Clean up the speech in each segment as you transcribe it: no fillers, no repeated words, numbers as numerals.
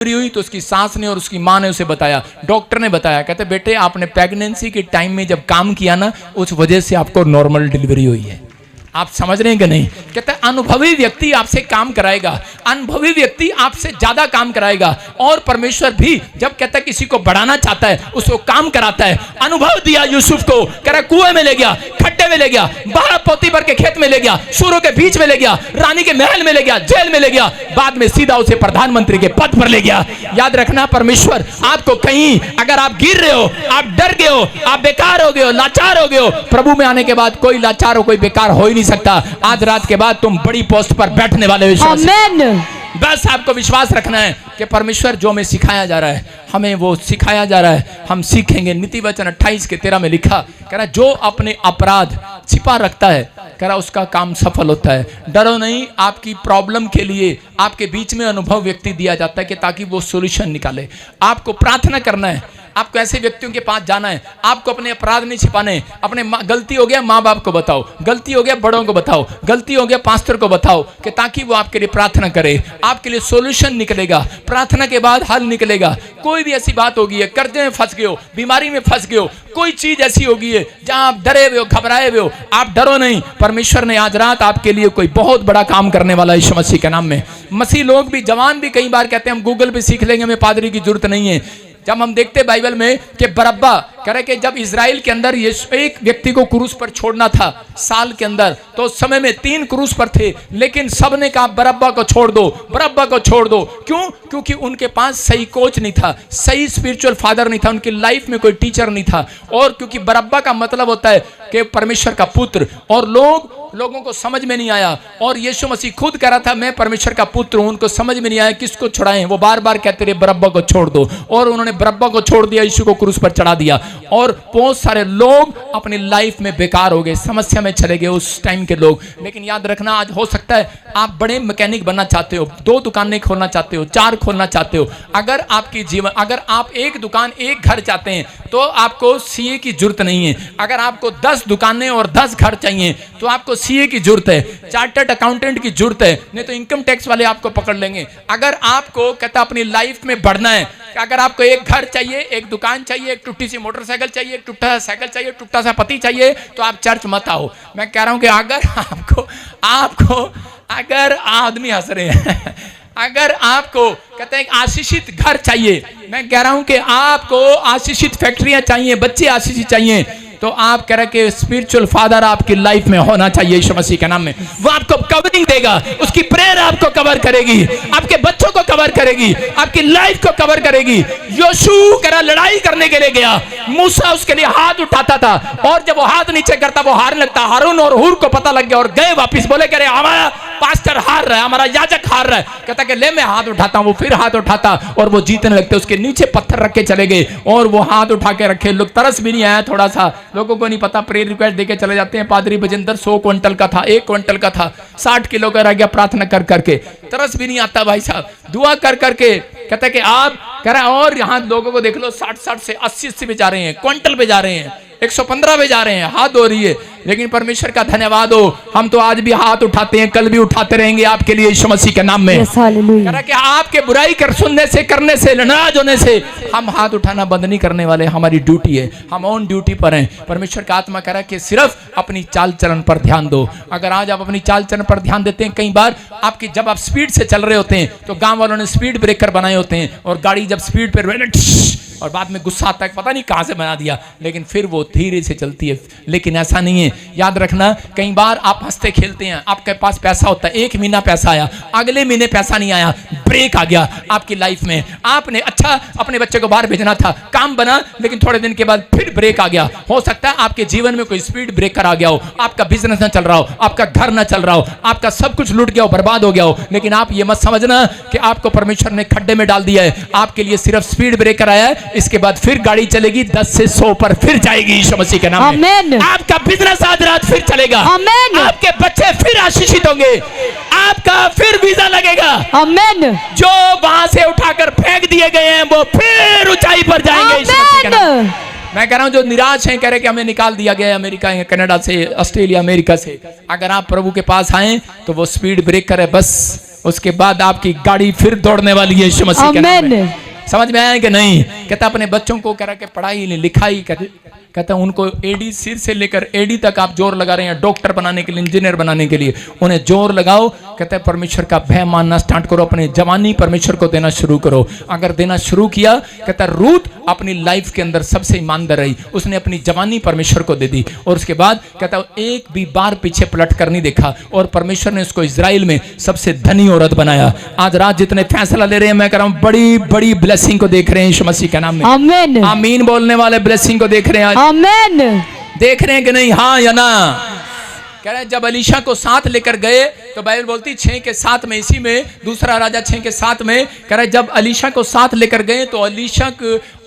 हुई तो उसकी सास ने और उसकी माँ ने उसे बताया, डॉक्टर ने बताया, कहते बेटे आपने प्रेगनेंसी के टाइम में जब काम किया ना, उस वजह से आपको नॉर्मल डिलीवरी हुई है। आप समझ रहे हैं कि नहीं? कहते अनुभवी व्यक्ति आपसे काम कराएगा, अनुभवी व्यक्ति आपसे ज्यादा काम कराएगा। और परमेश्वर भी जब कहता है किसी को बढ़ाना चाहता है उसको काम कराता है। अनुभव दिया यूसुफ को, कह रहा कुएं में ले गया, खड्डे में ले गया, 12 पोतीबर के खेत में ले गया, सूरों के बीच में ले गया, रानी के महल में ले गया, जेल में ले गया, बाद में सीधा उसे प्रधानमंत्री के पद पर ले गया। याद रखना, परमेश्वर आपको कहीं अगर आप गिर रहे हो, आप डर गए हो, आप बेकार हो गए हो, लाचार हो गए हो, प्रभु में आने के बाद कोई लाचार हो, कोई बेकार हो ही नहीं सकता। आज रात के बाद तुम बड़ी पोस्ट पर बैठने वाले हो। आमीन। बस आपको विश्वास रखना है कि परमेश्वर जो हमें सिखाया जा रहा है, हमें वो सिखाया जा रहा है, हम सीखेंगे। नीति वचन 28:13 में लिखा, कह रहा जो अपने अपराध छिपा रखता है, कह रहा उसका काम सफल होता है। डरो नहीं, आपकी प्रॉब्लम के लिए आपके बीच में अनुभव व्यक्ति दिया जाता है कि ताकि वो सॉल्यूशन निकाले। आपको प्रार्थना करना है, आपको ऐसे व्यक्तियों के पास जाना है, आपको अपने अपराध नहीं छिपाने। अपने गलती हो गया माँ बाप को बताओ, गलती हो गया बड़ों को बताओ, गलती हो गया पास्टर को बताओ, कि ताकि वो आपके लिए प्रार्थना करे, आपके लिए सॉल्यूशन निकलेगा, प्रार्थना के बाद हल निकलेगा। कोई भी ऐसी बात होगी है, कर्जे में फंस गए हो, बीमारी में फंस गए हो, कोई चीज ऐसी होगी है जहां आप डरे हुए हो, घबराए हुए हो, आप डरो नहीं। परमेश्वर ने आज रात आपके लिए कोई बहुत बड़ा काम करने वाला है यीशु मसीह के नाम में। मसीह लोग भी, जवान भी कई बार कहते हैं हम गूगल पे सीख लेंगे, हमें पादरी की जरूरत नहीं है। जब हम देखते बाइबल में कि बरअब्बा कह रहे कि जब इजराइल के अंदर ये एक व्यक्ति को क्रूस पर छोड़ना था साल के अंदर, तो उस समय में 3 क्रूस पर थे, लेकिन सबने कहा बरअब्बा को छोड़ दो, बरअब्बा को छोड़ दो। क्यों? क्योंकि उनके पास सही कोच नहीं था, सही स्पिरिचुअल फादर नहीं था, उनकी लाइफ में कोई टीचर नहीं था। और क्योंकि बरअब्बा का मतलब होता है कि परमेश्वर का पुत्र, और लोगों को समझ में नहीं आया। और यीशु मसीह खुद कह रहा था मैं परमेश्वर का पुत्र हूं, उनको समझ में नहीं आया किसको छुड़ाएं। वो बार बार कहते रहे बरअब्बा को छोड़ दो, और उन्होंने बरअब्बा को छोड़ दिया, यीशु को क्रूस पर चढ़ा दिया। और बहुत सारे लोग अपनी लाइफ में बेकार हो गए, समस्या में चले गए उस टाइम के लोग। लेकिन याद रखना, आज हो सकता है आप बड़े मैकेनिक बनना चाहते हो, 2 दुकानें खोलना चाहते हो, 4 खोलना चाहते हो। अगर आपकी जीवन, अगर आप 1 दुकान 1 घर चाहते हैं तो आपको सीए की जरूरत नहीं है। अगर आपको 10 दुकानें और 10 घर चाहिए तो आपको सीए की जरूरत है, चार्टर्ड अकाउंटेंट की जरूरत है, नहीं तो इनकम टैक्स वाले आपको पकड़ लेंगे। अगर आपको कहता अपनी लाइफ में बढ़ना है, अगर आपको 1 घर चाहिए, 1 दुकान चाहिए, 1 टूटी सी मोटरसाइकिल चाहिए, 1 टूटा सा साइकिल चाहिए, टूटा सा पति चाहिए, तो आप चर्च मत आओ। मैं कह रहा हूं कि अगर आपको अगर आदमी हंस रहे हैं अगर आपको कहते हैं आशीषित घर चाहिए, मैं कह रहा हूं कि आपको आशीषित फैक्ट्रियां चाहिए, बच्चे आशीषित चाहिए, तो आप कह रहे कि स्पिरिचुअल फादर आपकी लाइफ में होना चाहिए यीशु मसीह के नाम में। वो आपको कवरिंग देगा, उसकी प्रेयर आपको कवर करेगी, आपके बच्चों को कवर करेगी, आपकी लाइफ को कवर करेगी। योशू कह रहा लड़ाई करने के लिए गया, मूसा उसके लिए हाथ उठाता था, और जब वो हाथ नीचे करता वो हारने लगता। हारून और हूर को पता लग गया और गए वापिस, बोले कह रहे हमारा पास्टर हार रहा है, हमारा याजक हार रहा है। कहता कि ले मैं हाथ उठाता हूं, वो फिर हाथ उठाता और वो जीतने लगते। उसके नीचे पत्थर रख के चले गए और वो हाथ उठा के रखे। लोग तरस भी नहीं आया थोड़ा सा, लोगों को नहीं पता, प्रेयर रिक्वेस्ट देके चले जाते हैं। पादरी बजिंदर 100 क्विंटल का था, 1 क्विंटल का था, 60 किलो का रह गया प्रार्थना कर करके। तरस भी नहीं आता भाई साहब, दुआ कर करके। कहता है कि आप कह रहे हैं, और यहाँ लोगों को देख लो 60 से 80 पे जा रहे हैं, क्विंटल पे जा रहे हैं, 115 पे जा रहे हैं, हाथ हो रही है। लेकिन परमेश्वर का धन्यवाद हो, हम तो आज भी हाथ उठाते हैं, कल भी उठाते रहेंगे आपके लिए यीशु मसीह के नाम में। कह रहा कि आपके बुराई कर सुनने से, करने से, नाराज होने से हम हाथ उठाना बंद नहीं करने वाले। हमारी ड्यूटी है, हम ऑन ड्यूटी पर हैं। परमेश्वर का आत्मा कह रहा है कि सिर्फ अपनी चाल चलन पर ध्यान दो। अगर आज आप अपनी चाल चलन पर ध्यान देते हैं, कई बार आपकी जब आप स्पीड से चल रहे होते हैं तो गांव वालों ने स्पीड ब्रेकर बनाए होते हैं, और गाड़ी जब स्पीड पर और बाद में गुस्सा आता है पता नहीं कहां से बना दिया, लेकिन फिर वो धीरे से चलती है। लेकिन ऐसा नहीं है, याद रखना, कई बार आप हंसते खेलते हैं, आपके पास पैसा होता है, 1 महीना पैसा आया, अगले महीने पैसा नहीं आया, ब्रेक आ गया आपकी लाइफ में। आपने अच्छा अपने बच्चे को बाहर भेजना था, काम बना, लेकिन थोड़े दिन के बाद फिर ब्रेक आ गया। हो सकता है आपके जीवन में कोई स्पीड ब्रेकर आ गया हो, आपका बिजनेस ना चल रहा हो, आपका घर ना चल रहा हो, आपका सब कुछ लूट गया हो, बर्बाद हो गया हो। लेकिन आप ये मत समझना कि आपको परमेश्वर ने खड्डे में डाल दिया है। आपके लिए सिर्फ स्पीड ब्रेकर आया है, इसके बाद फिर गाड़ी चलेगी 10 से 100 पर फिर जाएगी यीशु मसीह के नाम में। आपका बिजनेस आज रात फिर चलेगा, आपके बच्चे फिर आशीषित होंगे, आपका फिर वीजा लगेगा। आमीन। जो वहां से उठाकर फेंक दिए गए हैं वो फिर ऊंचाई पर जाएंगे यीशु मसीह के नाम। मैं कह रहा हूं जो निराश हैं, कह रहे कि हमें निकाल दिया गया है अमेरिका, कनाडा से, ऑस्ट्रेलिया, अमेरिका से, अगर आप प्रभु के पास आए तो वो स्पीड ब्रेकर है, बस उसके बाद आपकी गाड़ी फिर दौड़ने वाली है यीशु मसीह के नाम में। समझ में आया कि नहीं? कहता अपने बच्चों को कह रहा कि पढ़ाई लिखाई कहता उनको एडी सिर से लेकर एडी तक आप जोर लगा रहे हैं डॉक्टर बनाने के लिए, इंजीनियर बनाने के लिए, उन्हें जोर लगाओ। कहता है परमेश्वर का भय मानना स्टार्ट करो, अपने जवानी परमेश्वर को देना शुरू करो। अगर देना शुरू किया, कहता रूथ अपनी लाइफ के अंदर सबसे ईमानदार रही, उसने अपनी जवानी परमेश्वर को दे दी और उसके बाद कहता एक भी बार पीछे पलट कर नहीं देखा और परमेश्वर ने उसको इजराइल में सबसे धनी औरत बनाया। आज रात जितने फैसला ले रहे हैं, मैं कह रहा हूं बड़ी बड़ी ब्लेसिंग को देख रहे हैं यीशु मसीह के नाम में। आमीन आमीन बोलने वाले ब्लेसिंग को देख रहे हैं। आमीन देख रहे हैं कि नहीं? हाँ या ना? कह रहे जब अलीशा को साथ लेकर गए तो बाइबल बोलती 6:7 में, इसी में दूसरा राजा 6:7 में कह रहे जब अलीशा को साथ लेकर गए तो अलीशा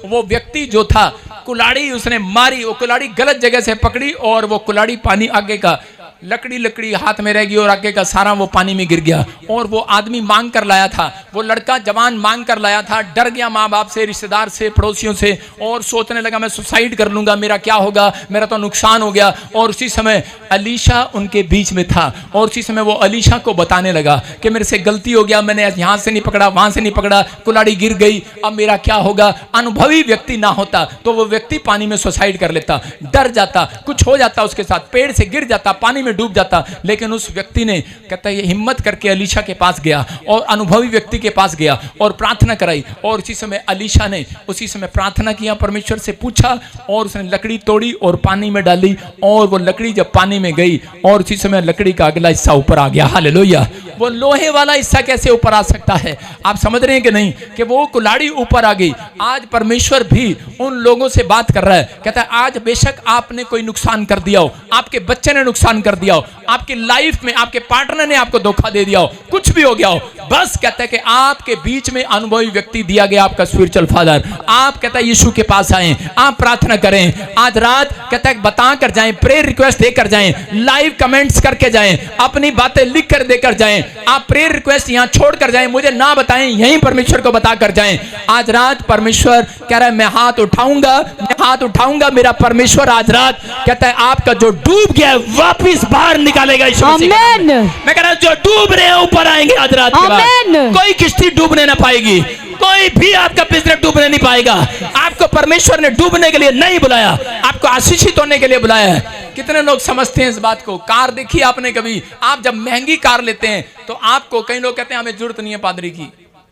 वो व्यक्ति जो था कुल्हाड़ी उसने मारी, वो कुल्हाड़ी गलत जगह से पकड़ी और वो कुल्हाड़ी पानी आगे का लकड़ी हाथ में रह गई और आगे का सारा वो पानी में गिर गया। और वो आदमी मांग कर लाया था, वो लड़का जवान मांग कर लाया था, डर गया माँ बाप से, रिश्तेदार से, पड़ोसियों से और सोचने लगा मैं सुसाइड कर लूंगा, मेरा क्या होगा, मेरा तो नुकसान हो गया। और उसी समय अलीशा उनके बीच में था और उसी समय वो अलीशा को बताने लगा कि मेरे से गलती हो गया, मैंने यहाँ से नहीं पकड़ा, वहां से नहीं पकड़ा, कुल्हाड़ी गिर गई, अब मेरा क्या होगा। अनुभवी व्यक्ति ना होता तो वो व्यक्ति पानी में सुसाइड कर लेता, डर जाता, कुछ हो जाता उसके साथ, पेड़ से गिर जाता, पानी में डूब जाता। लेकिन उस व्यक्ति ने कहता है हिम्मत करके अलीशा के पास गया और अनुभवी व्यक्ति के पास गया और प्रार्थना कराई। और उसी समय अलीशा ने उसी समय प्रार्थना किया, परमेश्वर से पूछा और उसने लकड़ी तोड़ी और पानी में डाली और वो लकड़ी जब पानी में गई और उसी समय लकड़ी का अगला हिस्सा ऊपर आ गया। हालेलुया। वो लोहे वाला हिस्सा कैसे ऊपर आ सकता है? आप समझ रहे हैं कि नहीं कि वो कुल्हाड़ी ऊपर आ गई। आज परमेश्वर भी उन लोगों से बात कर रहा है, कहता है आज बेशक आपने कोई नुकसान कर दिया हो, आपके बच्चे ने नुकसान कर दिया हो, आपकी लाइफ में आपके पार्टनर ने आपको धोखा दे दिया हो, कुछ भी हो गया हो, बस कहता है कि आपके बीच में अनुभवी व्यक्ति दिया गया, आपका स्पिरिचुअल फादर। आप कहता है यीशु के पास आए, आप प्रार्थना करें। आज रात कहता है बता कर जाएं, प्रेयर रिक्वेस्ट देकर जाएं, लाइव कमेंट्स करके जाएं, अपनी बातें लिख कर देकर जाएं। आप प्रेयर रिक्वेस्ट यहां छोड़कर जाएं, मुझे ना बताएं, यहीं परमेश्वर को बताकर जाएं। आज रात परमेश्वर कह रहा है मैं हाथ उठाऊंगा, मेरा परमेश्वर आज रात कहता है आपका जो डूब गया है वापिस बाहर निकालेगा। आमीन। मैं कह रहा हूं जो डूब रहे हैं ऊपर आएंगे आज रात के बाद। कोई किश्ती डूबने ना पाएगी, कोई भी आपका बिजनेस डूबने नहीं पाएगा। आपको परमेश्वर ने डूबने के लिए नहीं बुलाया, आपको आशीषित होने के लिए बुलाया है। कितने लोग समझते हैं इस बात को? कार देखी आपने कभी? आप जब महंगी कार लेते हैं तो आपको कई लोग कहते हैं हमें जरूरत नहीं है पादरी की,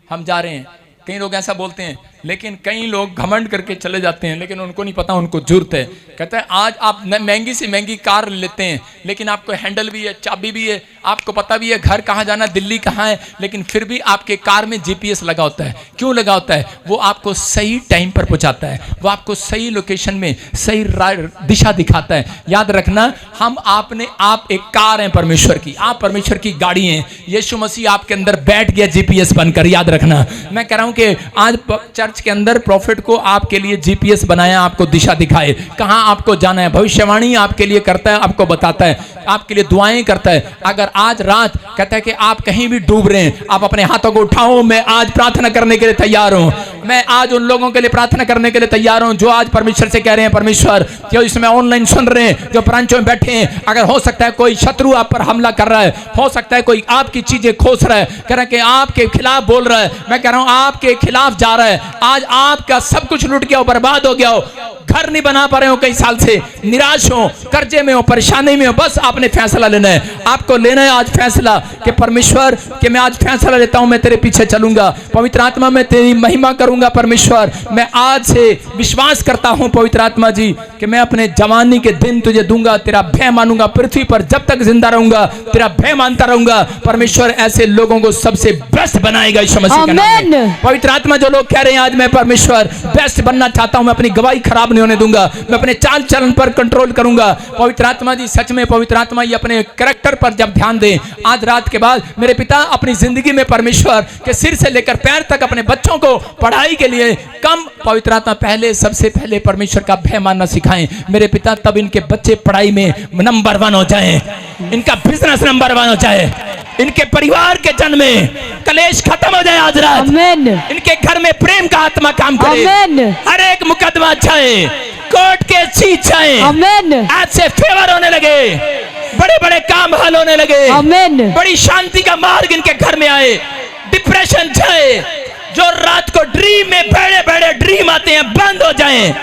हम जा रहे हैं, कई लोग ऐसा बोलते हैं। लेकिन कई लोग घमंड करके चले जाते हैं, लेकिन उनको नहीं पता उनको जरूरत है। कहता है आज आप महंगी से महंगी कार लेते हैं, लेकिन आपको हैंडल भी है, चाबी भी है, आपको पता भी है घर कहाँ जाना, दिल्ली कहाँ है, लेकिन फिर भी आपके कार में जीपीएस लगा होता है। क्यों लगा होता है? वो आपको सही टाइम पर पहुंचाता है, वो आपको सही लोकेशन में सही दिशा दिखाता है। याद रखना, आप एक कार हैं परमेश्वर की, आप परमेश्वर की गाड़ी हैं। यीशु मसीह आपके अंदर बैठ गया जीपीएस बनकर। याद रखना, मैं कह रहा हूं कि आज चर्च के अंदर प्रॉफिट को आपके लिए जीपीएस बनाया, आपको दिशा दिखाए कहां आपको जाना है। भविष्यवाणी आपके लिए करता है, आपको बताता है, आपके लिए दुआएं करता है। अगर आज रात कहता है कि आप कहीं भी डूब रहे हैं, आप अपने हाथों को उठाओ, मैं आज प्रार्थना करने के लिए तैयार हूं। मैं आज उन लोगों के लिए प्रार्थना करने के लिए तैयार हूं जो आज परमेश्वर से कह रहे हैं परमेश्वर, जो इसमें ऑनलाइन सुन रहे हैं, जो ब्रांचों में बैठे हैं, अगर हो सकता है कोई शत्रु आप पर हमला कर रहा है, हो सकता है कोई आपकी चीजें खोस रहा है, कह रहा है कि आपके खिलाफ बोल रहा है, मैं कह रहा हूं आपके खिलाफ जा रहा है। आज आपका सब कुछ लूट गया हो, बर्बाद हो गया हो, घर नहीं बना पा रहे हो, कई साल से निराश हो, कर्जे में हो, परेशानी में हो, बस आपने फैसला लेना है। आपको लेना है आज फैसला कि परमेश्वर कि मैं आज फैसला लेता हूं, मैं तेरे पीछे चलूंगा, पवित्र आत्मा मैं तेरी महिमा करूंगा। परमेश्वर मैं आज से विश्वास करता हूं पवित्र आत्मा जी कि मैं अपने जवानी के दिन तुझे दूंगा, तेरा भय मानूंगा, पृथ्वी पर जब तक जिंदा रहूंगा तेरा भय मानता रहूंगा। परमेश्वर ऐसे लोगों को सबसे बेस्ट बनाएगा यीशु मसीह के नाम में। पवित्र आत्मा जो लोग कह रहे हैं आज मैं परमेश्वर बेस्ट बनना चाहता हूं, मैं अपनी गवाही खराब नहीं होने दूंगा, मैं अपने चाल चलन पर कंट्रोल करूंगा। पवित्र आत्मा जी सच में पवित्र आत्मा ये अपने कैरेक्टर पर जब ध्यान दें आज रात के बाद, मेरे पिता अपनी जिंदगी में परमेश्वर के सिर से लेकर पैर तक अपने बच्चों को पढ़ाई के लिए कम पवित्र आत्मा पहले सबसे पहले परमेश्वर का भय मानना सिखाएं मेरे पिता, तब इनके बच्चे पढ़ाई में नंबर 1 हो जाएं, इनका बिजनेस नंबर 1 हो जाए, इनके परिवार के जन्म में कलेश खत्म हो जाए आज रात, इनके घर में प्रेम का आत्मा काम करे, हर एक मुकदमा अच्छा है, कोर्ट के अच्छी इच्छाएं आज से फेवर होने लगे, बड़े बड़े काम हल होने लगे, आमीन। बड़ी शांति का मार्ग इनके घर में आए, डिप्रेशन जाए, जो रात को ड्रीम में बड़े बड़े ड्रीम आते हैं बंद हो जाएं,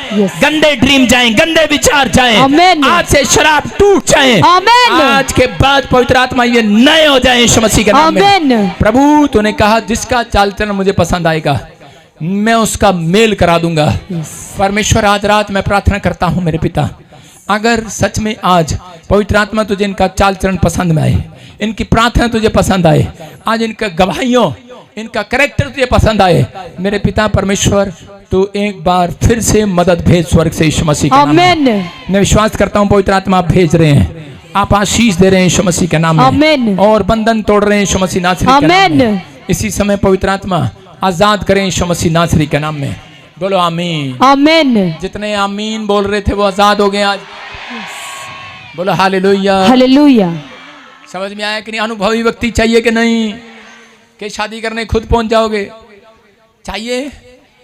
गंदे ड्रीम जाएं, गंदे विचार जाएं, आमीन। आज से शराब टूट जाएं, आमीन। आज के बाद पवित्र आत्मा ये नए हो जाएं यीशु मसीह के नाम में। आमीन। प्रभु तूने कहा जिसका चाल चलन मुझे पसंद आएगा मैं उसका मेल करा दूंगा। परमेश्वर आज रात मैं प्रार्थना करता हूं मेरे पिता, अगर सच में आज पवित्र आत्मा तुझे इनका चाल चलन पसंद में आए, इनकी प्रार्थना तुझे पसंद आए, आज इनका गवाहियों इनका कैरेक्टर तुझे पसंद आए, मेरे पिता परमेश्वर तू एक बार फिर से मदद भेज स्वर्ग से यीशु मसीह के नाम में। आमीन। मैं विश्वास करता हूं पवित्र आत्मा आप भेज रहे हैं, आप आशीष दे रहे हैं यीशु मसीह के नाम में, आमीन। और बंधन तोड़ रहे हैं यीशु मसीह नासरी के नाम आमीन। में। इसी समय पवित्र आत्मा आजाद करें यीशु मसीह नासरी के नाम में। बोलो आमीन। आमीन। जितने आमीन बोल रहे थे वो आजाद हो गए आज। बोलो हालेलुया। हालेलुया। समझ में आया कि नहीं? अनुभवी व्यक्ति चाहिए कि नहीं? कि शादी करने खुद पहुंच जाओगे? चाहिए,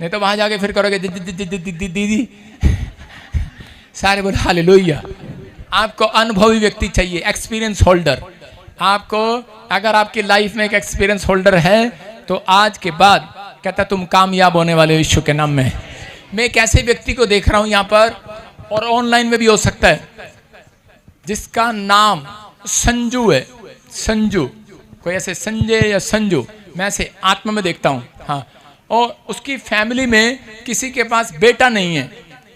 नहीं तो वहां जाके फिर करोगे दीदी। सारे बोलो हालेलुया। आपको अनुभवी व्यक्ति चाहिए, एक्सपीरियंस होल्डर। आपको अगर आपकी लाइफ में एक एक्सपीरियंस होल्डर है तो आज के बाद कहता तुम कामयाब होने वाले हो यीशु के नाम में। मैं एक ऐसे व्यक्ति को देख रहा हूं यहाँ पर, और ऑनलाइन में भी हो सकता है, जिसका नाम संजू है। संजू, कोई ऐसे संजय या संजू, मैं ऐसे आत्मा में देखता हूँ। हाँ, और उसकी फैमिली में किसी के पास बेटा नहीं है,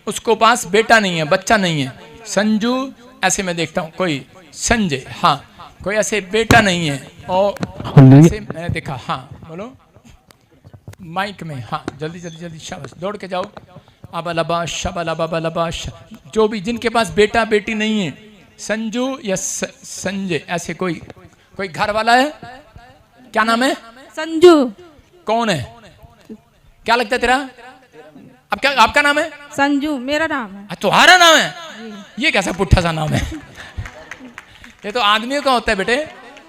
उसको पास बेटा नहीं है, बच्चा नहीं है। संजू ऐसे मैं देखता हूँ। कोई संजय, हाँ, कोई ऐसे बेटा नहीं है, और ऐसे मैंने देखा। हाँ बोलो माइक में। हाँ जल्दी जल्दी जल्दी, शाबाश, दौड़ के जाओ। अबलबा शबलबा, जो भी जिनके पास बेटा बेटी नहीं है, संजू या संजय, ऐसे कोई घर वाला है। क्या नाम है? संजू। कौन है? क्या लगता है तेरा? अब क्या आपका नाम है? संजू मेरा नाम है। तुम्हारा नाम है? ये कैसा पुट्ठा सा नाम है? ये तो आदमियों का होता है बेटे।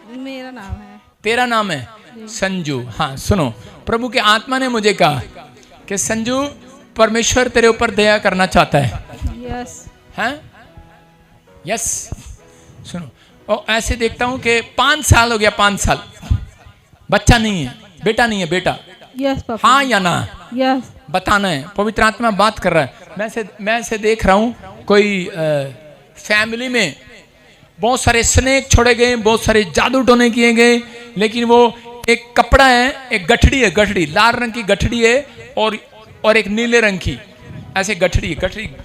मेरा नाम है। तेरा नाम है संजू। हाँ सुनो, प्रभु के आत्मा ने मुझे कहा कि संजू परमेश्वर तेरे ऊपर दया करना चाहता है। यस। हैं? यस। सुनो, और ऐसे देखता हूं कि 5 साल हो गया, 5 साल, बच्चा नहीं है, बेटा नहीं है, बेटा। Yes papa. हाँ या ना? यस। बताना है। पवित्र आत्मा बात कर रहा है। मैं से देख रहा हूं कोई फैमिली में बहुत सारे स्नेक छोड़े गए, बहुत सारे जादू टोने किए गए, लेकिन वो एक कपड़ा है, एक गठड़ी है, गठड़ी लाल रंग की गठड़ी है, और एक नीले रंग की ऐसे गठड़ी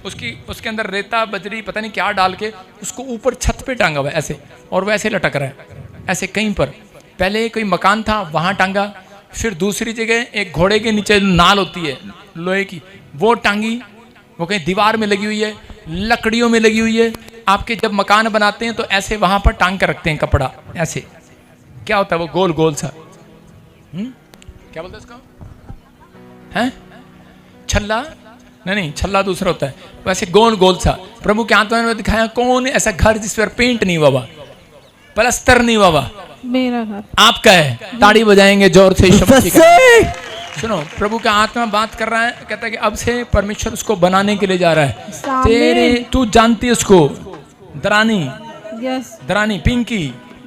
उसके अंदर रेता बजरी पता नहीं क्या डाल के उसको ऊपर छत पे टांगा हुआ है ऐसे, और वैसे लटक रहा है ऐसे। कहीं पर पहले कोई मकान था वहां टांगा, फिर दूसरी जगह एक घोड़े के नीचे नाल होती है लोहे की, वो टांगी, वो कहीं दीवार में लगी हुई है, लकड़ियों में लगी हुई है। आपके जब मकान बनाते हैं तो ऐसे वहां पर टांग कर रखते हैं कपड़ा ऐसे। क्या होता है वो गोल गोल सा, क्या बोलते हैं उसको? हैं? छल्ला? नहीं, छल्ला दूसरा होता है, वैसे गोल गोल सा। प्रभु के आत्मा ने दिखाया कौन ऐसा घर जिस पर पेंट नहीं हुआ, प्लस्तर नहीं हुआ? मेरा घर। आपका है। ताड़ी बजाएंगे जोर से। सुनो, प्रभु का आत्मा बात कर रहा है, कहता है कि अब से परमेश्वर उसको बनाने के लिए जा रहा है। तेरे तू जानती है उसको, दरानी? यस। दरानी पिंकी?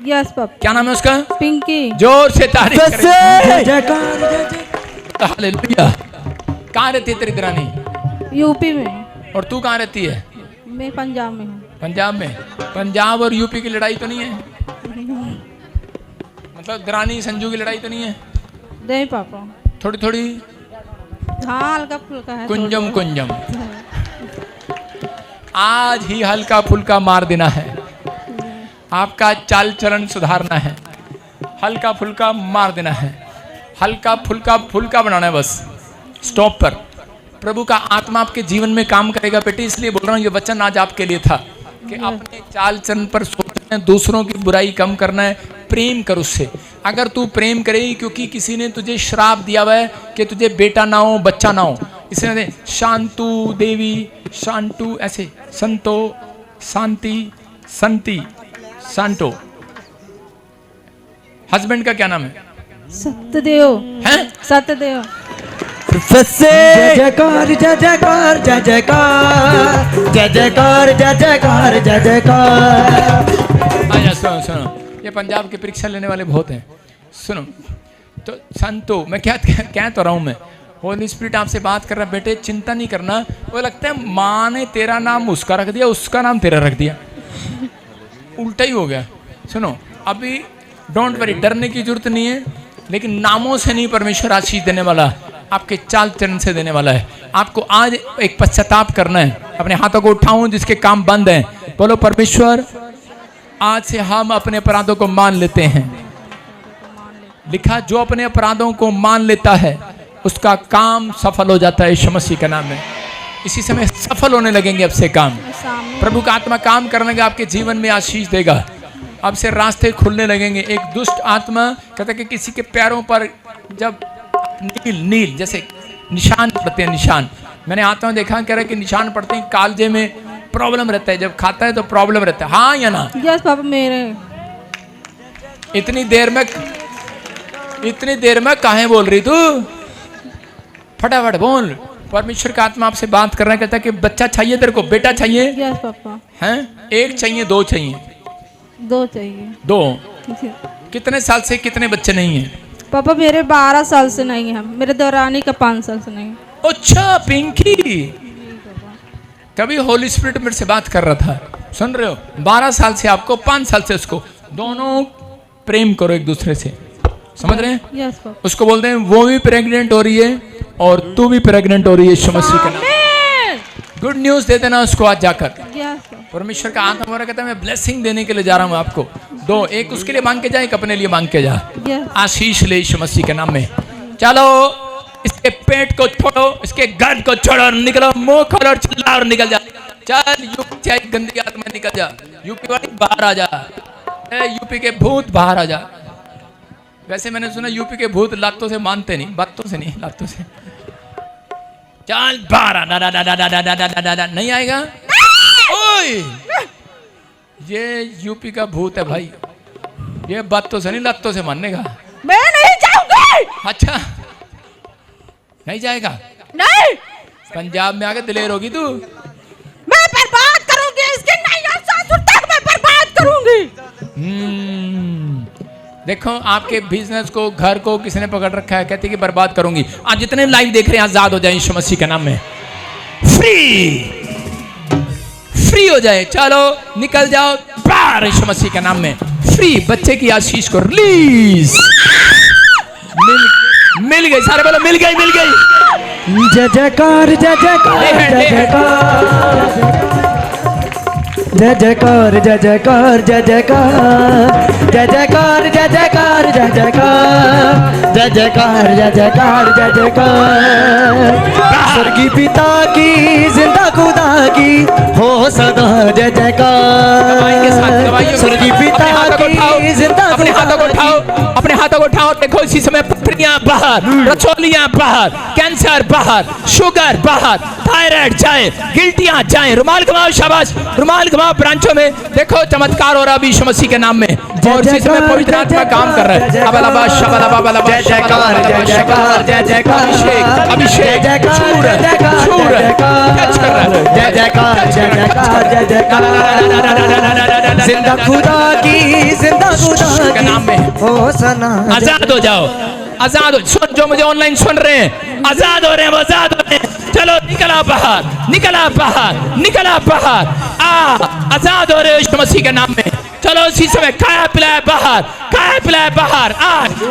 Yes papa. क्या नाम है उसका? पिंकी। जोर से तारीफ हालेलुया। कहाँ रहती है तेरी दरानी? यूपी में। और तू कहाँ रहती है? मैं पंजाब में हूँ। पंजाब में? पंजाब और यूपी की लड़ाई तो नहीं है? मतलब दरानी संजू की लड़ाई तो नहीं है? नहीं पापा, थोड़ी थोड़ी, हाँ हल्का फुल्का है। कुंजम कुंजम। आज ही हल्का फुल्का मार देना है, आपका चाल चलन सुधारना है, हल्का फुल्का मार देना है, हल्का फुल्का बनाना है बस। स्टॉप पर प्रभु का आत्मा आपके जीवन में काम करेगा बेटे। इसलिए बोल रहा हूँ ये वचन आज आपके लिए था कि अपने चाल चलन पर सोचना है, दूसरों की बुराई कम करना है, प्रेम कर उससे। अगर तू प्रेम करेगी, क्योंकि किसी ने तुझे श्राप दिया हुआ है कि तुझे बेटा ना हो, बच्चा ना हो। इसने शांतु देवी, शांतु ऐसे, संतो, शांति, संति, शांतो। हस्बैंड का क्या नाम है? सत्यदेव। हैं? सत्यदेव। जय जयकार जय जयकार जय जयकार जय जयकार जय जयकार जय जयकार। आजा सुनो सुनो, ये पंजाब के परीक्षा लेने वाले बहुत हैं। सुनो तो संतो, मैं क्या तो रहा हूँ मैं, होली स्पिरिट आपसे बात कर रहा है, बेटे चिंता नहीं करना। वो लगता है माँ ने तेरा नाम उसका रख दिया, उसका नाम तेरा रख दिया, उल्टा ही हो गया। सुनो अभी डोंट वरी, डरने की जरूरत नहीं है, लेकिन नामों से नहीं परमेश्वर आशीष देने वाला, आपके चाल चरण से देने वाला है। आपको आज एक पश्चाताप करना है। अपने हाथों को उठाऊं जिसके काम बंद हैं, बोलो परमेश्वर आज से हम अपने अपराधों को मान लेते हैं। लिखा जो अपने अपराधों को मान लेता है उसका काम सफल हो जाता है, यीशु मसीह का नाम है। इसी समय सफल होने लगेंगे अब से काम, सामने प्रभु का आत्मा काम करने का आपके जीवन में आशीष देगा। अब से रास्ते खुलने लगेंगे। एक दुष्ट आत्मा कहता है कि किसी के पैरों पर जब नील नील जैसे निशान पड़ते हैं, निशान मैंने आत्मा देखा कह रहा है कि निशान पड़ते हैं, कालजे में प्रॉब्लम रहता है, जब खाता है तो प्रॉब्लम रहता है। हाँ या ना? यस पापा मेरे। इतनी देर में काहे बोल रही तू? फटाफट बोल। परमेश्वर का आत्मा आपसे बात कर रहा है, कहता है कि बच्चा चाहिए तेरे को, बेटा चाहिए? Yes papa. हैं? एक चाहिए, दो चाहिए? दो चाहिए। दो। कितने साल से कितने बच्चे नहीं हैं? पापा मेरे 12 साल से नहीं है, मेरे दौरानी का 5 साल से नहीं। अच्छा पिंकी, कभी होली स्पिरिट मेरे से बात कर रहा था, सुन रहे हो? 12 साल से आपको, 5 साल से उसको, दोनों प्रेम करो एक दूसरे से, समझ रहे हैं? Yes papa. उसको बोलते हैं वो भी प्रेग्नेंट हो रही है और तू भी प्रेग्नेंट हो रही है, यीशु मसीह का नाम। गुड न्यूज दे देना उसको आज जाकर। Yes papa. परमेश्वर का आत्मा हमारा कहता है मैं ब्लेसिंग देने के लिए जा रहा हूँ आपको। दो, एक उसके लिए मांग के जा, एक अपने लिए मांग के जा। यस। आशीष ले यीशु मसीह के नाम में। चलो इसके पेट को छोड़ो, इसके गर्द को छोड़ो और निकलो, मुंह खोलो और चिल्ला और निकल जा। चल यूपी से गंदी आत्मा निकल जा, यूपी वाली बाहर आ जा, यूपी के भूत बाहर आ जा। वैसे मैंने सुना यूपी के भूत लातों से मानते नहीं, बातों से नहीं, लातों से। चल बाहर आ, नहीं आएगा। ओए ये यूपी का भूत है भाई, ये बातों से नहीं लातों से मानने का। मैं नहीं जाऊंगी। अच्छा नहीं जाएगा? नहीं। पंजाब में आके दिलेर होगी तू। मैं बर्बाद करूंगी इसकी नहीं और सासुर तक मैं बर्बाद करूंगी। देखो आपके बिजनेस को, घर को किसने पकड़ रखा है, कहती कि बर्बाद करूंगी। आज जितने लाइव देख रहे हैं आजाद हो जाए यीशु मसीह के नाम में, फ्री हो जाए। चलो निकल जाओ बाहर यीशु मसीह के नाम में, फ्री। बच्चे की आशीष को रिलीज। मिल गई, सारे बोलो मिल गई, मिल गई। जय जयकार जय जयकार जय जयकार जय जयकार जय जयकार जय जयकार जय जयकार जय जयकार जय जयकार जय जयकार जय जयकार जय जयकार। स्वर्गीय पिता की जिंदा खुदा की हो सदा जय जयकार। स्वर्गीय पिता की जिंदा, अपने हाथों को उठाओ, अपने हाथों को उठाओ। देखो इसी समय पथरियां बाहर, रसोलियां बाहर, कैंसर बाहर, शुगर बाहर, थायराइड जाए, गिल्टियां जाए। रुमाल घुमाओ, शाबाश, रुमाल घुमाओ ब्रांचों में। देखो चमत्कार हो रहा है यीशु मसीह के नाम में, और इसी समय पवित्र आत्मा काम कर रहा है। अबलबा शबलबा जय जयकार जय जयकार जय जयकार अभिषेक छूर टच कर रहा है। जय जयकार जय जयकार जय जयकार। जिंदा खुदा की जिंदा खुदा के नाम में हो सना। आजाद हो जाओ, आजाद हो। सुन, जो मुझे ऑनलाइन सुन रहे हैं, आजाद हो रहे हैं, वो आजाद हो रहे हैं। चलो निकला बाहर, निकला बाहर, निकला बाहर। आजाद हो रहे हो यीशु मसीह के नाम में। चलो इसी समय खाया पिलाया बाहर, खाया पिलाया बाहर।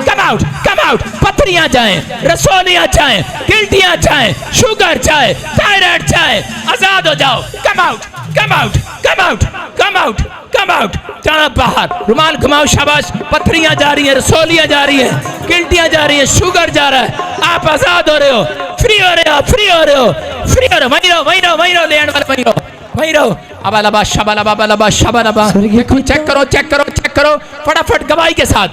Come out, come out. पथरियां जाएं, रसोलियां जाएं, गिल्टियां जाएं, शुगर जाए, थायराइड जाए। आजाद हो जाओ। Come out, come out, come out, come out, come out. जाना बाहर। रुमाल घुमाओ, शाबाश। पथरियां जा रही हैं, रसोलियां जा रही हैं, गिल्टियां जा रही हैं, शुगर जा रहा है। आप आजाद हो रहे हो, फ्री हो रहे हो, फ्री हो रहे हो, फ्री हो रहे हो। वहीं रहो, वहीं रहो, वहीं रहो, लैंड वाले वहीं रहो, वहीं रहो। अबलबा शबलबा बलबा शबलबा। देखो चेक करो, चेक करो, चेक करो फटाफट गवाही के साथ,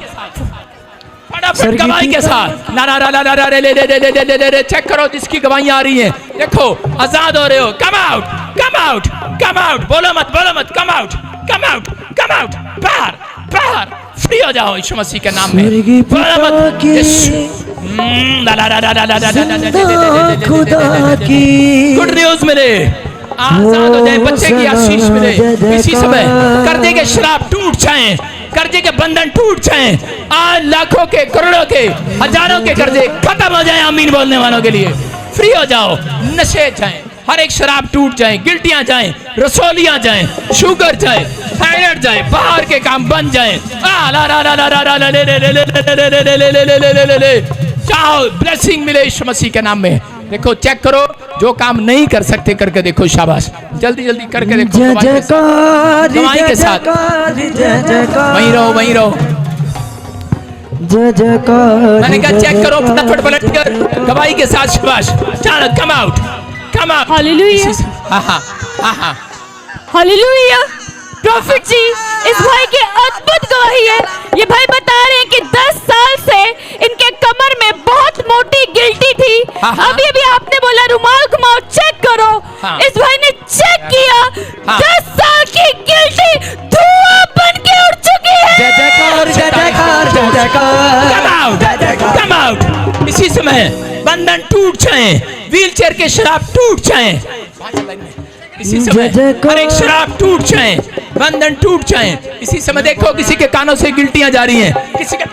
फटाफट गवाही के साथ। ना ना ना ना ना रे ले ले ले ले ले ले। चेक करो जिसकी गवाही आ रही है। देखो आजाद हो रहे हो। Come out, come out, come out. बोलो मत, बोलो मत। Come out, come out, come out. बाहर, बाहर। फ्री हो जाओ यीशु मसीह के नाम में। बोलो मत। खुदा की गुड न्यूज मिले, आजाद हो जाए, बच्चे की आशीष मिले। इसी समय कर्जे के श्राप टूट टूट जाएं, कर्जे के बंधन टूट जाएं, आज लाखों के, करोड़ों के, हजारों के कर्जे खत्म हो जाएं। आमीन बोलने वालों के लिए फ्री हो जाओ, नशे जाएं, हर एक शराब टूट जाए, गिल्टियां जाएं, रसोलियां जाएं, शुगर जाए, थायराइड जाए, बाहर के काम बन जाए। चाहो ब्लेसिंग मिले यीशु मसीह के नाम में। देखो चेक करो, जो काम नहीं कर सकते करके देखो, शाबाश, जल्दी जल्दी करके देखो, जय जयकार गवाही के साथ जय जयकार वहीं रहो, वहीं रहो। जय जयकार। मैंने कहा चेक करो, फटाफट पलट कर गवाही के साथ, शाबाश, चलो come out, come out. Hallelujah, हाँ हाँ हाँ हाँ, हालेलुया। प्रॉफिट जी, इस भाई की अद्भुत गवाही है। ये भाई बता रहे हैं कि 10 साल से इनके कमर में बहुत मोटी गिल्टी थी। हाँ। अभी अभी आपने बोला रुमाल घुमाओ, चेक करो। हाँ। इस भाई ने चेक किया, हाँ। 10 साल की गिल्टी धुआं बन के उड़ चुकी है। जय जयकार जय जयकार जय जयकार कम आउट, कम आउट। इसी समय बंधन टूट जाए, व्हीलचेयर के शराब टूट जाए, इसी समय हर एक शराब टूट जाए, बंधन टूट जाए। इसी समय देखो किसी के कानों से गिल्टियां जा रही हैं, किसी के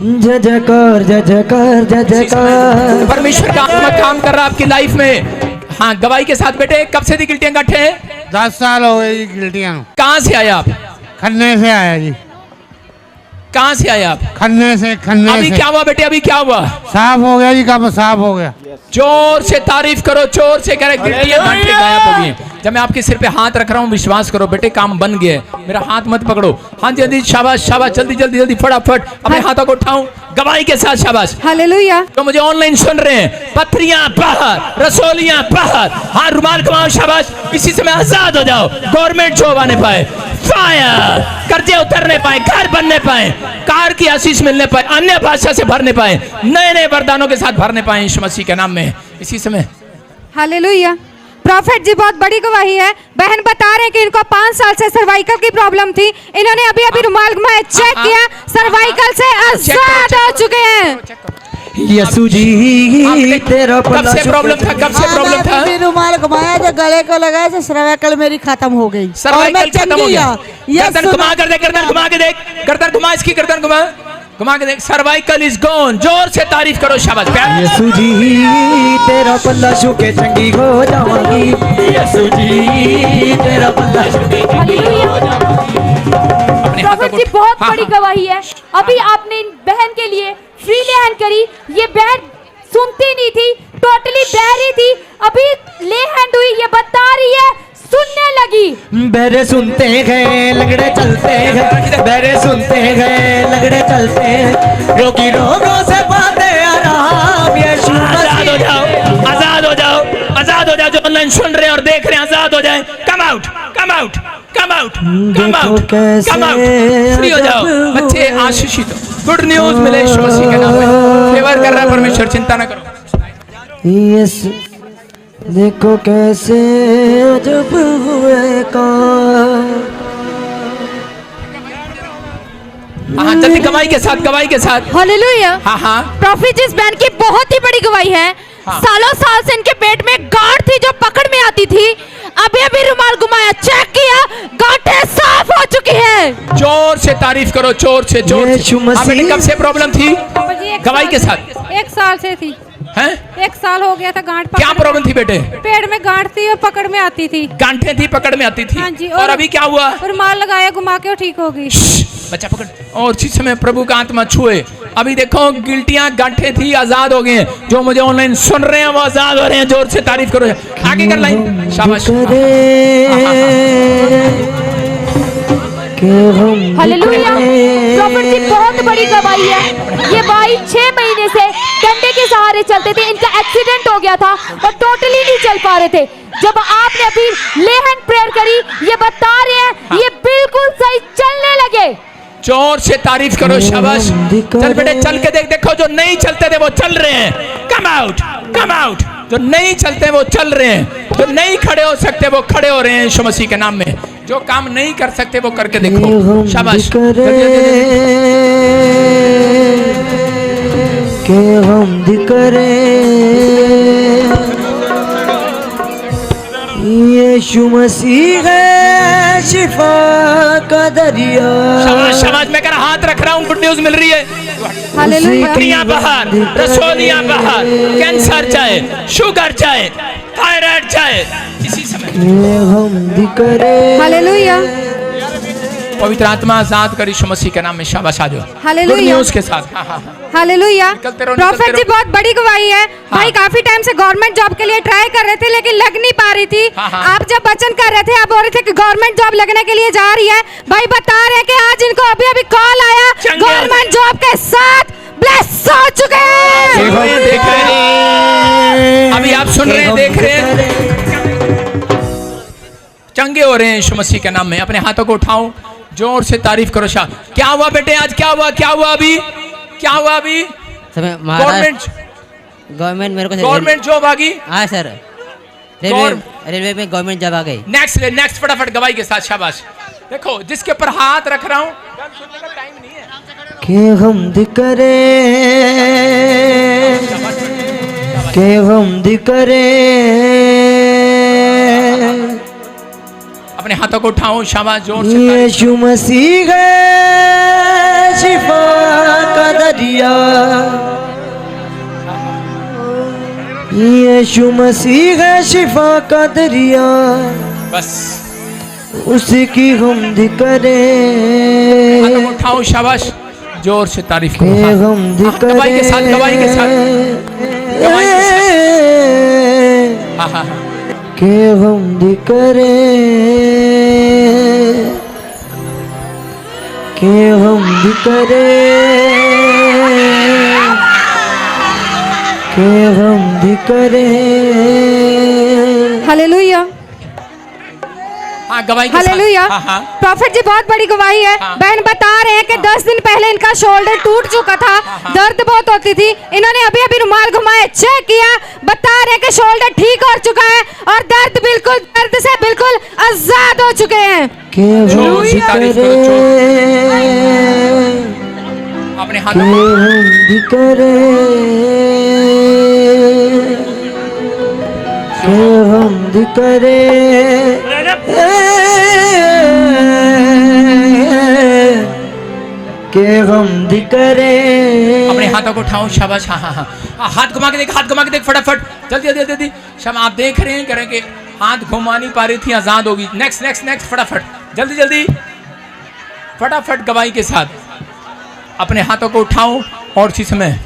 जय जयकार जय जयकार जय जयकार। परमेश्वर का आत्मा काम कर रहा है आपकी लाइफ में। हाँ, गवाही के साथ बेटे, कब से थी गिल्टियां गांठे हैं? 10 साल हो गए जी गिल्टियां। कहाँ से आए आप? खन्ने से आया जी, कहाँ से आए आप? खन्ने से, खन्ने अभी से। क्या हुआ बेटे, अभी क्या हुआ? साफ हो गया जी, काम साफ हो गया। जोर से तारीफ करो, जोर से करें, गिल्टियां गांठे गायब हो गई हैं। जब मैं आपके सिर पे हाथ रख रहा हूँ, विश्वास करो बेटे, काम बन गया है। मेरा हाथ मत पकड़ो। हाँ जी, जल्दी, शाबाश शाबाश, जल्दी जल्दी जल्दी, फटाफट अपने हाथों को उठाऊं, गवाही के साथ, शाबाश। हालेलुया। तो मुझे ऑनलाइन सुन रहे हैं, पथरियां बाहर, रसोलियां बाहर, हाँ रुमाल कमाओ, शाबाश। इसी समय आजाद हो जाओ, गवर्नमेंट जॉब आने पाए, फायर, कर्जे उतरने पाए, घर बनने पाए, कार की आशीष मिलने पाए, अन्य भाषा से भरने पाए, नए नए वरदानों के साथ भरने पाए यीशु मसीह के नाम में। इसी समय हालेलुया। प्रॉफिट जी, बहुत बड़ी गवाही है। बहन बता रहे हैं कि इनको 5 साल से सर्वाइकल की प्रॉब्लम थी। इन्होंने अभी अभी रुमाल घुमाया, चेक किया, सर्वाइकल से आजाद हो चुके हैं। यीशु जी तेरा कब से प्रॉब्लम था, कब से प्रॉब्लम था? भी रुमाल घुमाया, जो गले को लगाया, जो सर्वाइकल मेरी खत्म हो गई। सर्वाइकल खत्म हो गया। गर्दन घुमा कर देख, गर्दन घुमा के देख, गर्दन घुमा, इसकी गर्दन घुमा, घुमा के देख, सर्वाइकल इज गॉन। जोर से तारीफ करो, शाबाश। यीशु जी तेरा पल्ला छू के चंगी हो जाऊंगी। यीशु जी तेरा पल्ला छू के चंगी हो जाऊंगी। प्रॉफिट जी, बहुत बड़ी गवाही है। अभी आपने इन बहन के लिए फ्री लेहन करी। ये बहन सुनती नहीं थी, टोटली बहरी थी, अभी लेहन हुई, ये बता रही है, सुनने लगी। बहरे सुनते हैं लगड़े चलते हैं, बहरे सुनते हैं लगड़े चलते हैं, रोगी रोगों से पाते आराम। यीशु आजाद हो जाओ, आजाद हो जाओ, आजाद हो जाओ। जो ऑनलाइन सुन रहे हैं और देख रहे हैं, आजाद हो जाए। Come out, come out, come out, come out, come out, free हो जाओ। बच्चे आशीषित, गुड न्यूज मिले यीशु मसीह के नाम में। फेवर कर रहा है परमेश्वर, चिंता न करो। यीशु देखो कैसे अजब हुए काम। हाँ, जल्दी गवाही के साथ, गवाही के साथ। हालेलुया। हाँ हाँ, प्रॉफिट जी, इस बहन की बहुत ही बड़ी गवाही है। हाँ। सालों साल से इनके पेट में गांठ थी जो पकड़ में आती थी। अभी अभी रुमाल घुमाया, चेक किया, गांठें साफ हो चुकी हैं। जोर से तारीफ करो, जोर से, जोर यीशु से। मसीह। हाँ बेटे, कब से प्रॉब्लम थी? गवाही के साथ। 1 साल से थी। हैं? 1 साल हो गया था गांठ क्या पकड़ प्रॉब्लम थी बेटे? पेड़ में गांठ थी और पकड़ में आती थी। गांठें थी, पकड़ में आती थी। हाँ जी। और अभी क्या हुआ? रुमाल लगाया, घुमा के वो ठीक हो गई। बच्चा पकड़। और जिस समय प्रभु का आत्मा छुए, अभी देखो गिल्टियां, गांठें थी, आजाद हो गए हैं। जो मुझे ऑनलाइन सुन रहे हैं वो आजाद हो रहे हैं। जोर से तारीफ करो, आगे कर लाइन, शाबाश। हालेलुया। प्रॉफिट जी, बहुत बड़ी गवाही है। ये भाई 6 महीने से डंडे के सहारे चलते थे। इनका एक्सीडेंट हो गया था और टोटली नहीं चल पा रहे थे। जब आपने अभी लेहन प्रेयर करी, ये बता रहे हैं, ये बिल्कुल सही चलने लगे। जोर से तारीफ करो, शाबाश। चल बेटे, चल के देख। देखो जो नहीं चलते थे वो चल रहे हैं। Come out, come out. जो नहीं चलते वो चल रहे हैं। जो नहीं खड़े हो सकते वो खड़े हो रहे हैं यीशु मसीह के नाम में। जो काम नहीं कर सकते वो करके देखो, शाबाश। के हम करें यीशु मसीह है शिफा का दरिया। शाबाश शाबाश, मैं कह रहा हाथ रख रहा हूँ, गुड न्यूज मिल रही है। हालेलुया। पथरियां बाहर, रसोलियां बाहर, कैंसर जाए, शुगर जाए, थायराइड जाए इसी समय। ये हम करे हालेलुया। पवित्र आत्मा आजाद कर यीशु मसीह के नाम में। शाबाश आ जाओ हालेलुया। गुड न्यूज के साथ। हाँ हाँ हाँ। हालेलुया। निकलते रहो, प्रॉफिट निकलते जी रहो। बहुत बड़ी गवाही है। भाई काफी टाइम से गवर्नमेंट जॉब के लिए ट्राई कर रहे थे लेकिन लग नहीं पा रही थी। हाँ, हाँ। आप जब वचन कर रहे थे आप बोल रहे थे कि गवर्नमेंट जॉब लगने के लिए जा रही है। भाई बता रहे हैं कि आज इनको अभी अभी कॉल आया, चंगे। गवर्नमेंट जॉब के साथ ब्लेस हो चुके हैं। देख रहे हैं, देख रहे हैं, अभी आप सुन रहे हैं, देख रहे हैं, चंगे हो रहे हैं यीशु मसीह के नाम में। अपने हाथों को उठाओ, जोर से तारीफ करो। शाह क्या हुआ बेटे, आज क्या हुआ, क्या हुआ अभी, क्या हुआ अभी? गवर्नमेंट मेरे को गवर्नमेंट जॉब आ गई। हाँ सर, रेलवे में गवर्नमेंट जॉब आ गई। नेक्स्ट फटाफट गवाही के साथ। शाबाश। देखो जिसके ऊपर हाथ रख रहा हूँ, टाइम नहीं है। के हम करे, के हम करे। अपने हाथों को उठाओ, शाबाश, जोर से। यीशु मसीह है शिफा का दरिया। यीशु मसीह है शिफा का दरिया। बस उसी की हमद करें। हाथों को उठाओ, शाबाश, जोर से तारीफ करो। के हाँ। हमद हाँ, गवाही के साथ, गवाही के साथ, गवाही के साथ। करें। हाँ हाँ हाँ। के हमद करें, के हमद करें, के हमद करें। हालेलुया। हाँ गवाही के साथ। हालेलुया। हाँ हाँ। प्रॉफिट जी बहुत बड़ी गवाही है। हाँ। बहन बता रहे हैं कि 10 दिन पहले इनका शोल्डर टूट चुका था, दर्द बहुत होती थी। इन्होंने अभी अभी रुमाल घुमाए, चेक किया, बता रहे हैं कि शोल्डर ठीक हो चुका है और दर्द से बिल्कुल आजाद हो चुके हैं। के जोर से तारीफ करो, अपने के हाथों को। हमद करें, के हमद करें, के हमद करें। अपने हाथों को उठाओ, शाबाश। हाँ हाँ हाँ। हाथ घुमा के देख, हाथ घुमा के देख, फटाफट, जल्दी जल्दी जल्दी। शाम आप देख रहे हैं, कह रहे हैं कि हाथ घुमा नहीं पा रही थी, आजाद होगी। नेक्स्ट नेक्स्ट नेक्स्ट, फटाफट, जल्दी जल्दी, फटाफट गवाही के साथ। अपने हाथों को उठाओ और इसी समय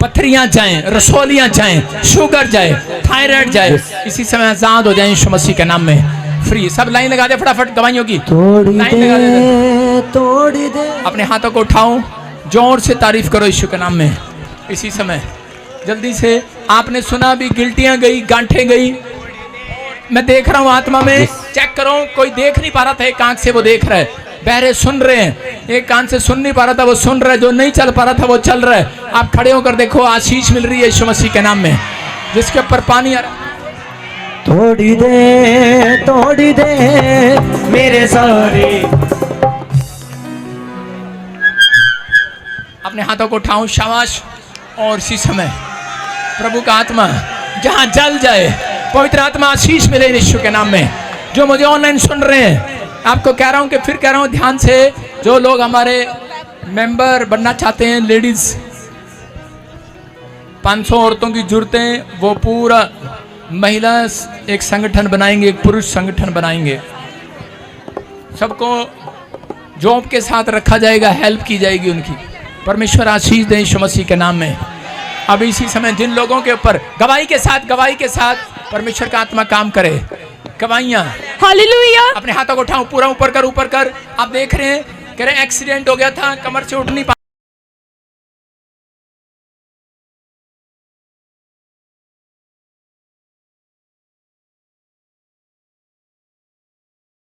पथरियां जाएं, रसोलियां जाएं, शुगर जाए, थायराइड जाए, इसी समय आजाद हो जाएं यीशु मसीह के नाम में। फ्री। सब लाइन लगा दे फटाफट गवाहियों की, तोड़ी लाइन लगा दे। दे, तोड़ी दे। अपने हाथों को उठाओ, जोर से तारीफ करो यीशु के नाम में। इसी समय जल्दी से। आपने सुना भी, गिल्टियां गई, गांठें गई। मैं देख रहा हूं आत्मा में, चेक करो, कोई देख नहीं पा रहा था, एक आंख से वो देख रहा है, बहरे सुन रहे हैं, एक कान से सुन नहीं पा रहा था वो सुन रहा है, जो नहीं चल पा रहा था वो चल रहा है। आप खड़े होकर देखो, आशीष मिल रही है यीशु मसीह के नाम में। जिसके ऊपर पानी आ रहा, तोड़ी दे मेरे सारे। अपने हाथों को उठाओ, शाबाश। और इसी समय प्रभु का आत्मा जहां जल जाए, पवित्र आत्मा आशीष मिले यीशु के नाम में। जो मुझे ऑनलाइन सुन रहे हैं, आपको कह रहा हूं कि फिर कह रहा हूं ध्यान से, जो लोग हमारे मेंबर बनना चाहते हैं, लेडीज 500 औरतों की जरूरतें, वो पूरा महिला एक संगठन बनाएंगे, एक पुरुष संगठन बनाएंगे। सबको जॉब के साथ रखा जाएगा, हेल्प की जाएगी उनकी। परमेश्वर आशीष दें यीशु मसीह के नाम में। अब इसी समय जिन लोगों के ऊपर गवाही के साथ परमेश्वर का आत्मा काम करे, गवाहियां। हालेलुया। अपने हाथों को उठाओ, पूरा ऊपर कर। आप देख रहे हैं, कह रहे हैं एक्सीडेंट हो गया था, कमर से उठ नहीं पा